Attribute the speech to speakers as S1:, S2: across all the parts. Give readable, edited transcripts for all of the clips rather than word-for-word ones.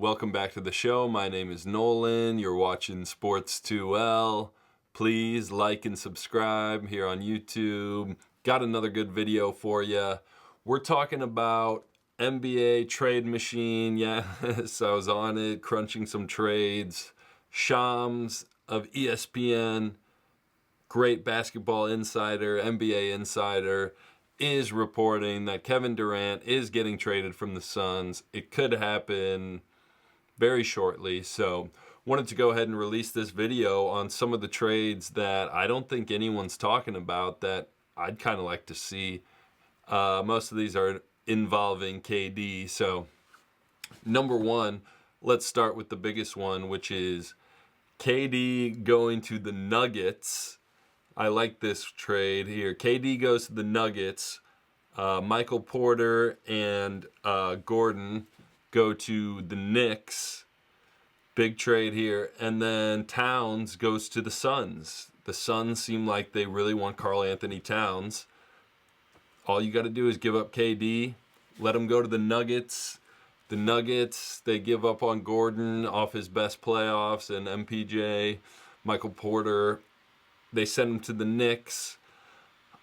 S1: Welcome back to the show. My name is Nolan. You're watching Sports 2L. Please like and subscribe here on YouTube. Got another good video for you. We're talking about NBA trade machine. Yes, I was on it, crunching some trades. Shams of ESPN, great basketball insider, NBA insider, is reporting that Kevin Durant is getting traded from the Suns. It could happen very shortly. So wanted to go ahead and release this video on some of the trades that I don't think anyone's talking about that I'd kind of like to see. Most of these are involving KD. So number one, let's start with the biggest one, which is KD going to the Nuggets. I like this trade here. KD goes to the Nuggets. Michael Porter and Gordon go to the Knicks. Big trade here. And then Towns goes to the Suns. The Suns seem like they really want Karl-Anthony Towns. All you got to do is give up KD, let him go to the Nuggets. The Nuggets, they give up on Gordon off his best playoffs and MPJ. Michael Porter, they send him to the Knicks.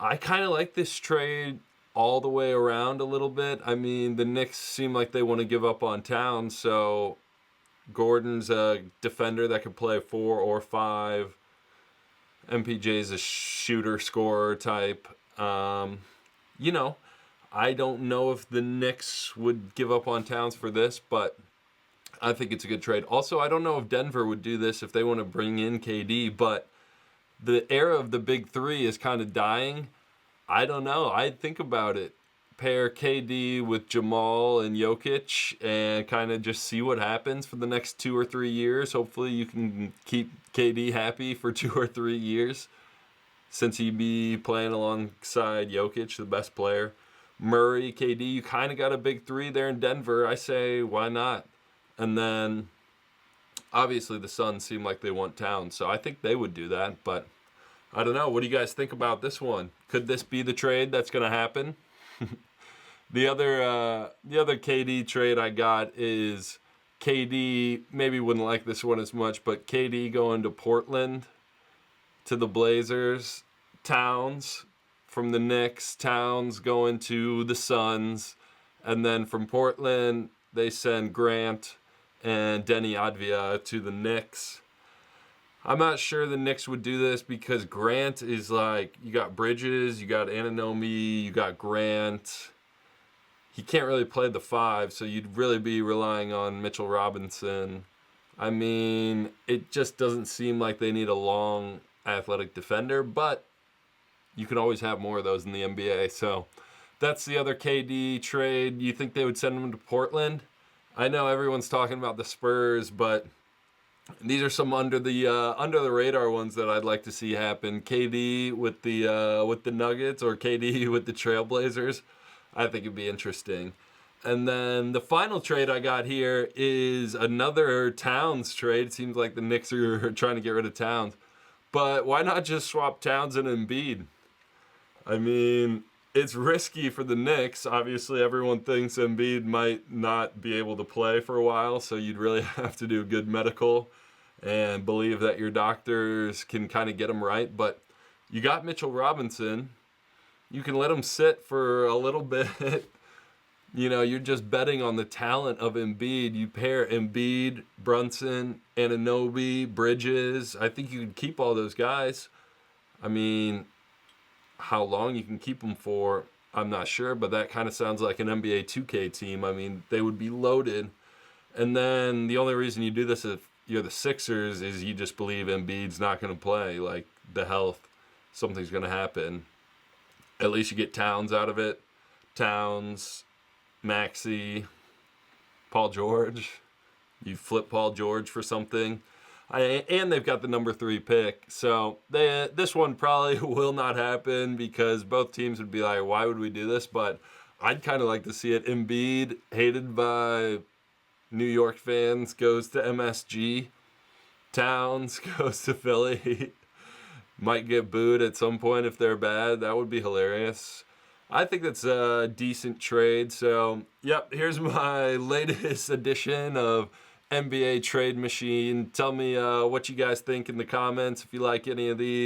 S1: I kind of like this trade all the way around a little bit. I mean, the Knicks seem like they want to give up on Towns, so Gordon's a defender that can play 4 or 5. MPJ's a shooter, scorer type. I don't know if the Knicks would give up on Towns for this, but I think it's a good trade. Also, I don't know if Denver would do this if they want to bring in KD, but the era of the big three is kind of dying. I don't know. I'd think about it. Pair KD with Jamal and Jokic and kind of just see what happens for the next 2 or 3 years. Hopefully you can keep KD happy for 2 or 3 years since he'd be playing alongside Jokic, the best player. Murray, KD, you kind of got a big three there in Denver. I say, why not? And then, obviously, the Suns seem like they want Towns, so I think they would do that. But I don't know. What do you guys think about this one? Could this be the trade that's going to happen? The other KD trade I got is KD. Maybe wouldn't like this one as much, but KD going to Portland to the Blazers. Towns from the Knicks, Towns going to the Suns, and then from Portland they send Grant and Denny Advia to the Knicks. I'm not sure the Knicks would do this because Grant is like, you got Bridges, you got Anunoby, you got Grant. He can't really play the 5, so you'd really be relying on Mitchell Robinson. I mean, it just doesn't seem like they need a long athletic defender, but you can always have more of those in the NBA. So that's the other KD trade. You think they would send him to Portland? I know everyone's talking about the Spurs, but these are some under the radar ones that I'd like to see happen. KD with the Nuggets or KD with the Trailblazers. I think it'd be interesting. And then the final trade I got here is another Towns trade. It seems like the Knicks are trying to get rid of Towns. But why not just swap Towns and Embiid? I mean, it's risky for the Knicks. Obviously, everyone thinks Embiid might not be able to play for a while, so you'd really have to do good medical and believe that your doctors can kind of get him right. But you got Mitchell Robinson. You can let him sit for a little bit. You're just betting on the talent of Embiid. You pair Embiid, Brunson, Anunoby, Bridges. I think you can keep all those guys. I mean, how long you can keep them for, I'm not sure, but that kind of sounds like an NBA 2K team. I mean, they would be loaded. And then the only reason you do this if you're the Sixers is you just believe Embiid's not going to play. Like, the health, something's going to happen. At least you get Towns out of it. Towns, Maxey, Paul George. You flip Paul George for something. And they've got the number 3 pick. So this one probably will not happen because both teams would be like, why would we do this? But I'd kind of like to see it. Embiid, hated by New York fans, goes to MSG. Towns goes to Philly. Might get booed at some point if they're bad. That would be hilarious. I think that's a decent trade. So, yep, here's my latest edition of NBA trade machine. Tell me what you guys think in the comments if you like any of these.